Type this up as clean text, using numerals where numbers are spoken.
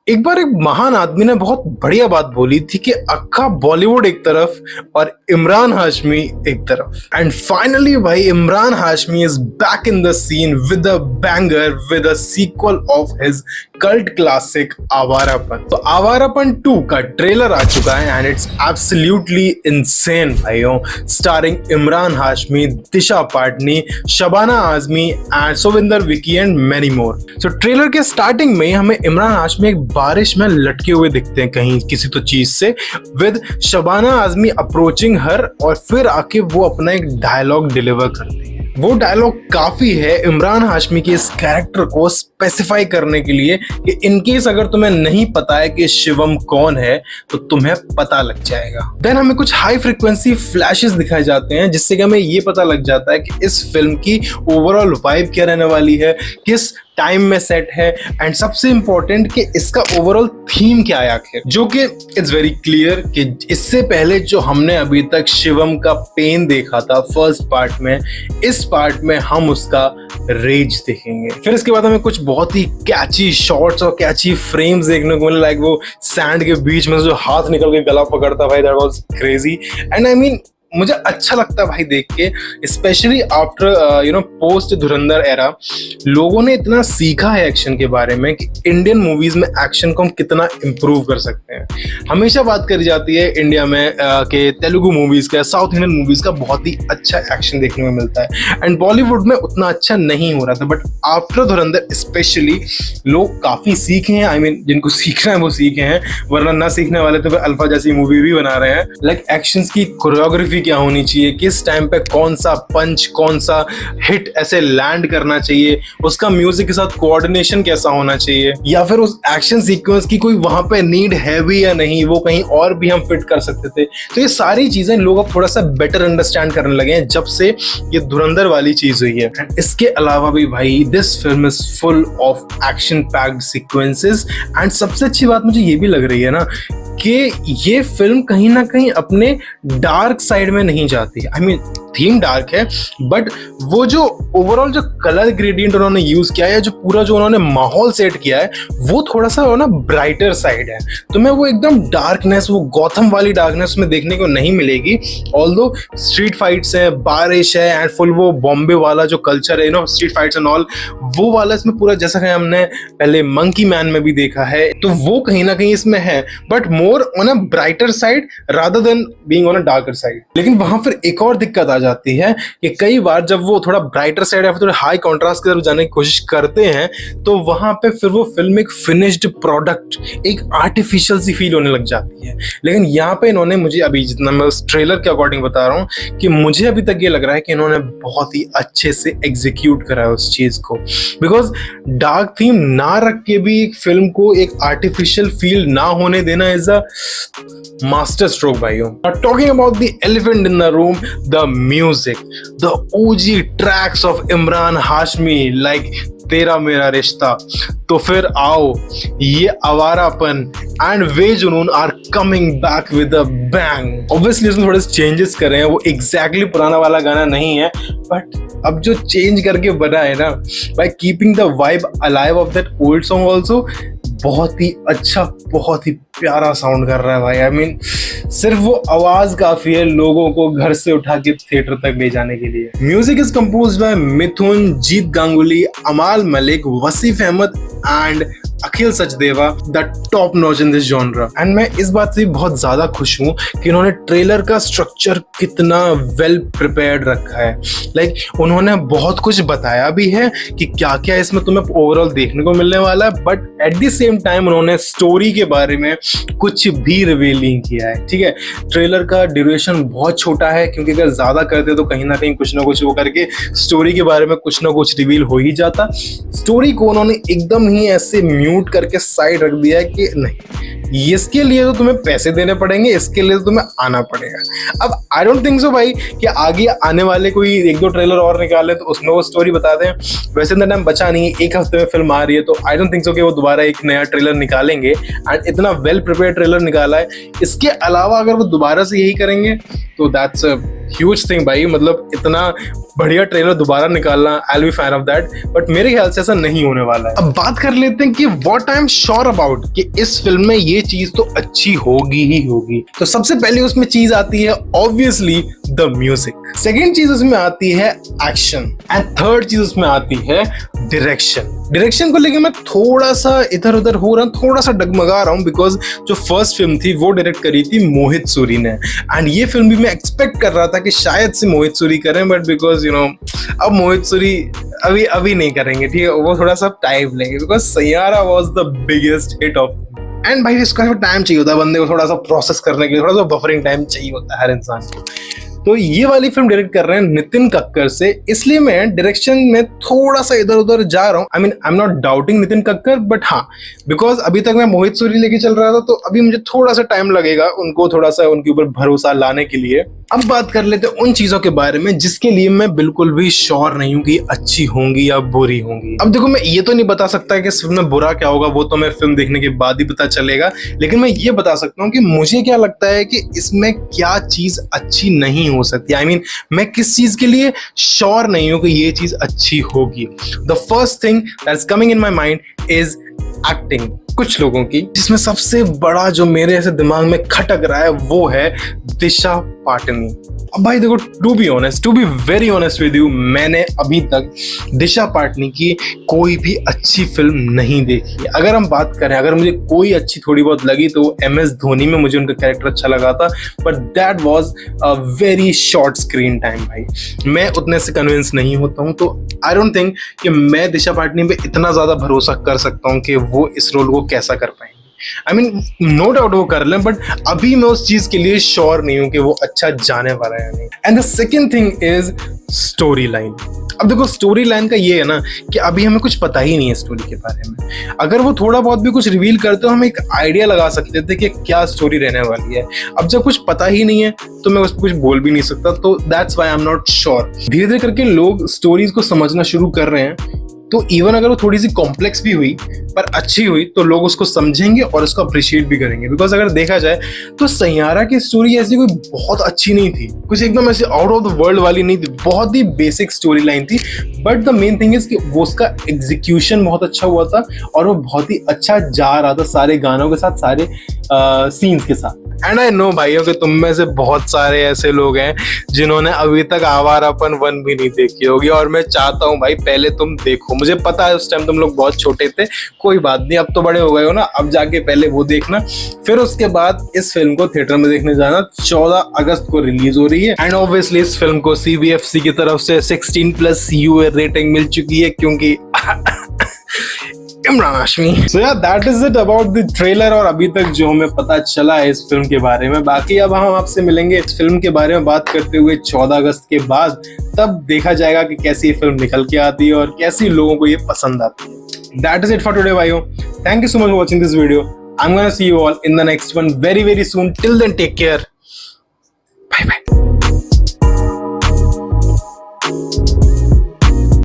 एक बार एक महान आदमी ने बहुत बढ़िया बात बोली थी कि अक्का बॉलीवुड एक तरफ और इमरान हाशमी एक तरफ। एंड फाइनली भाई Imran Hashmi is back in the scene with a banger with a sequel of his cult classic Awarapan. तो आवारापन 2 का ट्रेलर आ चुका है एंड इट्स एब्सोल्युटली इनसेन भाइयों, starring Imran Hashmi, Disha Patani, Shabana Azmi and Suvinder Vicky and many more. So trailer के स्टार्टिंग में हमें इमरान हाशमी एक बारिश में लटके हुए दिखते हैं कहीं किसी तो चीज से, विद शबाना आजमी अप्रोचिंग हर, और फिर आके वो अपना एक डायलॉग डिलीवर करते हैं। वो डायलॉग काफी है इमरान हाशमी के इस कैरेक्टर को स्पेसिफाई करने के लिए कि इनकेस अगर तुम्हें नहीं पता है कि शिवम कौन है तो तुम्हें पता लग जाएगा। देन हमें कुछ हाई फ्रीक्वेंसी फ्लैशेस दिखाए जाते हैं जिससे कि हमें ये पता लग जाता है कि इस फिल्म की ओवरऑल वाइब क्या रहने वाली है, किस टाइम में सेट है, एंड सबसे इंपॉर्टेंट कि इसका ओवरऑल थीम क्या है आखिर, जो कि इट्स वेरी क्लियर कि इससे पहले जो हमने अभी तक शिवम का पेन देखा था फर्स्ट पार्ट में, इस पार्ट में हम उसका रेज देखेंगे। फिर इसके बाद हमें कुछ बहुत ही कैची शॉट्स और कैची फ्रेम्स देखने को मिले, लाइक वो सैंड के बीच में जो हाथ निकल के गला पकड़ता, भाई that was crazy. And I mean मुझे अच्छा लगता है भाई देख के, स्पेशली आफ्टर पोस्ट धुरंधर एरा लोगों ने इतना सीखा है एक्शन के बारे में कि इंडियन मूवीज में एक्शन को हम कितना इम्प्रूव कर सकते हैं। हमेशा बात करी जाती है इंडिया में कि तेलुगु मूवीज का, साउथ इंडियन मूवीज का बहुत ही अच्छा एक्शन देखने में मिलता है एंड बॉलीवुड में उतना अच्छा नहीं हो रहा था, बट आफ्टर धुरंधर स्पेशली लोग काफी सीखे हैं। आई मीन जिनको सीखना है वो सीखे हैं, वरना ना सीखने वाले तो अल्फा जैसी मूवी भी बना रहे हैं। लाइक एक्शन की कोरियोग्राफी क्या होनी चाहिए, किस टाइम पे कौन सा पंच, कौन सा हिट ऐसे लैंड करना चाहिए, उसका म्यूजिक के साथ कोऑर्डिनेशन कैसा होना चाहिए, या फिर उस एक्शन सीक्वेंस की कोई वहां पे नीड है भी या नहीं, वो कहीं और भी हम फिट कर सकते थे। तो ये सारी चीजें लोग अब थोड़ा सा बेटर अंडरस्टैंड करने लगे हैं जब से ये धुरंधर वाली चीज हुई है। इसके अलावा भी भाई this film is full of action packed sequences and सबसे अच्छी बात मुझे ये भी लग रही है ना कि ये फिल्म कहीं ना कहीं अपने डार्क साइड में नहीं जाती। आई मीन थीम डार्क है, बट वो जो ओवरऑल जो कलर ग्रेडियंट उन्होंने यूज किया है, जो पूरा जो उन्होंने माहौल सेट किया है, वो थोड़ा सा ना ब्राइटर साइड है। तुम्हें वो एकदम डार्कनेस, वो गॉथम वाली डार्कनेस में देखने को नहीं मिलेगी। ऑल्दो स्ट्रीट फाइट्स है, बारिश है एंड फुल वो बॉम्बे वाला जो कल्चर है, स्ट्रीट फाइट्स एंड ऑल, वो वाला इसमें पूरा जैसा कि हमने पहले मंकी मैन में भी देखा है, तो वो कहीं ना कहीं इसमें है, but more on a brighter side rather than being on a darker side. लेकिन वहां फिर एक और दिक्कत आ जाती है कि कई बार जब वो थोड़ा ब्राइटर साइड या फिर थोड़ा हाई कॉन्ट्रास्ट की तरफ जाने की कोशिश करते हैं तो वहां पे फिर वो फिल्म एक फिनिश्ड प्रोडक्ट, एक आर्टिफिशियल सी फील होने लग जाती है। लेकिन यहाँ पे इन्होंने, मुझे अभी जितना मैं उस ट्रेलर के अकॉर्डिंग बता रहा हूँ, कि मुझे अभी तक ये लग रहा है कि इन्होंने बहुत ही अच्छे से एग्जीक्यूट करा है उस चीज को, बिकॉज डार्क थीम ना रख के भी एक फिल्म को एक आर्टिफिशियल फील ना होने देना इज अ master stroke भाइयों। Talking about the elephant in the room, the music, the OG tracks of Imran Hashmi like तेरा मेरा रिश्ता, तो फिर आओ ये आवारापन एंड वे Junoon are coming back with a bang. Obviously उसमें थोड़े चेंजेस करे हैं, वो एग्जैक्टली पुराना वाला गाना नहीं है, बट अब जो चेंज करके बना है ना, by keeping the vibe alive of that old song also, बहुत ही अच्छा, बहुत ही प्यारा साउंड कर रहा है भाई। आई मीन सिर्फ वो आवाज काफी है लोगों को घर से उठा के थिएटर तक ले जाने के लिए। Music is composed by Mithoon, Jeet Ganguli, Amaal Mallik, Wasif Ahmed and Akhil Sachdeva, the top notch in this genre. And मैं इस बात से बहुत ज्यादा खुश हूँ कि उन्होंने ट्रेलर का स्ट्रक्चर कितना वेल प्रिपेयर्ड रखा है। लाइक उन्होंने बहुत कुछ बताया भी है कि क्या क्या इसमें तुम्हें ओवरऑल देखने को मिलने वाला है, but at the same time उन्होंने स्टोरी के बारे में कुछ भी रिवील नहीं किया है। ठीक है, ट्रेलर का ड्यूरेशन बहुत छोटा है, क्योंकि अगर ज्यादा करते तो कहीं ना कहीं कुछ ना कुछ वो करके स्टोरी के बारे में कुछ ना कुछ रिवील हो ही जाता। स्टोरी को उन्होंने एकदम ही ऐसे म्यूट करके साइड रख दिया है कि नहीं, इसके लिए तो तुम्हें पैसे देने पड़ेंगे, इसके लिए तो तुम्हें आना पड़ेगा। अब आई डोंट थिंक सो भाई कि आगे आने वाले कोई 1-2 ट्रेलर और निकाले तो उसमें वो स्टोरी बता दें। वैसे इतना टाइम बचा नहीं, 1 हफ्ते में फिल्म आ रही है, तो आई डोंट थिंक सो कि वो दोबारा एक नया ट्रेलर निकालेंगे। एंड इतना वेल प्रिपेयर्ड ट्रेलर निकाला है, इसके अलावा अगर वो दोबारा से यही करेंगे तो दैट्स ह्यूज थिंग भाई, मतलब इतना बढ़िया ट्रेलर दोबारा निकालना, I will be fan of that, but मेरे ख्याल से ऐसा नहीं होने वाला है। अब बात कर लेते हैं कि what I am sure about कि इस फिल्म में ये चीज तो अच्छी होगी ही होगी। तो सबसे पहले उसमें चीज आती है ऑब्वियसली द म्यूजिक, सेकेंड चीज उसमें आती है एक्शन, एंड थर्ड चीज उसमें आती है डायरेक्शन। डायरेक्शन को लेके मैं थोड़ा सा इधर उधर हो रहा हूँ, थोड़ा सा डगमगा रहा हूँ, बिकॉज जो फर्स्ट फिल्म थी वो डायरेक्ट करी थी मोहित सूरी ने, एंड ये फिल्म भी मैं एक्सपेक्ट कर रहा था कि शायद से मोहित सूरी करें, बट बिकॉज यू नो अब मोहित सूरी अभी नहीं करेंगे, ठीक है, वो थोड़ा सा टाइम लेंगे, because Saiyaara was the biggest hit of, and भाई इसका टाइम चाहिए होता है बंदे को, थोड़ा सा प्रोसेस करने के लिए थोड़ा सा बफरिंग टाइम चाहिए होता है हर इंसान को। तो ये वाली फिल्म डायरेक्ट कर रहे हैं नितिन कक्कर से, इसलिए मैं डायरेक्शन में थोड़ा सा इधर उधर जा रहा हूँ। I am not doubting Nitin Kakkar, but हाँ, बिकॉज अभी तक मैं मोहित सूरी लेके चल रहा था, तो अभी मुझे थोड़ा सा टाइम लगेगा उनको थोड़ा सा उनके ऊपर भरोसा लाने के लिए। अब बात कर लेते हैं उन चीजों के बारे में जिसके लिए मैं बिल्कुल भी श्योर नहीं हूँ कि अच्छी होंगी या बुरी होंगी। अब देखो, मैं ये तो नहीं बता सकता कि इस फिल्म में बुरा क्या होगा, वो तो मैं फिल्म देखने के बाद ही पता चलेगा, लेकिन मैं ये बता सकता हूँ कि मुझे क्या लगता है कि इसमें क्या चीज अच्छी नहीं हो सकती। आई मीन मैं किस चीज के लिए श्योर नहीं हूं कि ये चीज अच्छी होगी। The first thing that's coming in my mind is acting कुछ लोगों की, जिसमें सबसे बड़ा जो मेरे ऐसे दिमाग में खटक रहा है वो है दिशा पाटनी। अब भाई देखो, to be very honest with you, मैंने अभी तक दिशा पाटनी की कोई भी अच्छी फिल्म नहीं देखी है। अगर हम बात करें, अगर मुझे कोई अच्छी थोड़ी बहुत लगी तो MS धोनी में मुझे उनका कैरेक्टर अच्छा लगा था, but that was a very short screen time. भाई मैं उतने से कन्विंस नहीं होता हूँ, तो आई डोंट थिंक कि मैं दिशा पाटनी पे इतना ज्यादा भरोसा कर सकता हूँ कि वो इस रोल को कैसा कर पाएंगे। आई मीन नो डाउट वो कर लें, बट अभी मैं उस चीज के लिए श्योर नहीं हूं कि वो अच्छा जाने वाला है या नहीं। And the second thing is story line. अब देखो, स्टोरी लाइन का ये है ना कि अभी हमें कुछ पता ही नहीं है स्टोरी के बारे में। अगर वो थोड़ा बहुत भी कुछ रिवील करते हो, हम एक आइडिया लगा सकते थे कि क्या स्टोरी रहने वाली है। अब जब कुछ पता ही नहीं है तो मैं उस पर कुछ बोल भी नहीं सकता, तो that's why I am not sure. धीरे धीरे करके लोग स्टोरीज को समझना शुरू कर रहे हैं, तो इवन अगर वो थोड़ी सी कॉम्प्लेक्स भी हुई पर अच्छी हुई तो लोग उसको समझेंगे और उसको अप्रिशिएट भी करेंगे। बिकॉज अगर देखा जाए तो सैयारा की स्टोरी ऐसी कोई बहुत अच्छी नहीं थी, कुछ एकदम ऐसे आउट ऑफ द वर्ल्ड वाली नहीं थी, बहुत ही बेसिक स्टोरी लाइन थी, but the main thing is कि वो उसका एग्जीक्यूशन बहुत अच्छा हुआ था और वो बहुत ही अच्छा जा रहा था सारे गानों के साथ, सारे सीन्स के साथ। एंड आई नो भाइयों कि तुम में से बहुत सारे ऐसे लोग हैं जिन्होंने अभी तक आवारापन 1 भी नहीं देखी होगी, और मैं चाहता हूँ भाई पहले तुम देखो। मुझे पता है उस टाइम तुम लोग बहुत छोटे थे, कोई बात नहीं, अब तो बड़े हो गए हो ना, अब जाके पहले वो देखना, फिर उसके बाद इस फिल्म को थिएटर में देखने जाना। 14 अगस्त को रिलीज हो रही है, एंड ऑब्वियसली इस फिल्म को CBFC की तरफ से 16+ UA रेटिंग मिल चुकी है, क्योंकि Imran Hashmi. So yeah, that is it about the trailer और अभी तक जो हमें पता चला है इस फिल्म के बारे में। बाकी अब हम आपसे मिलेंगे इस फिल्म के बारे में बात करते हुए 14 अगस्त के बाद, तब देखा जाएगा कि कैसी ये फिल्म निकल के आती है और कैसी लोगों को ये पसंद आती है। That is it for today भाइयों। Thank you so much for watching this video. I'm gonna see you all in the next one very soon. Till then, take care.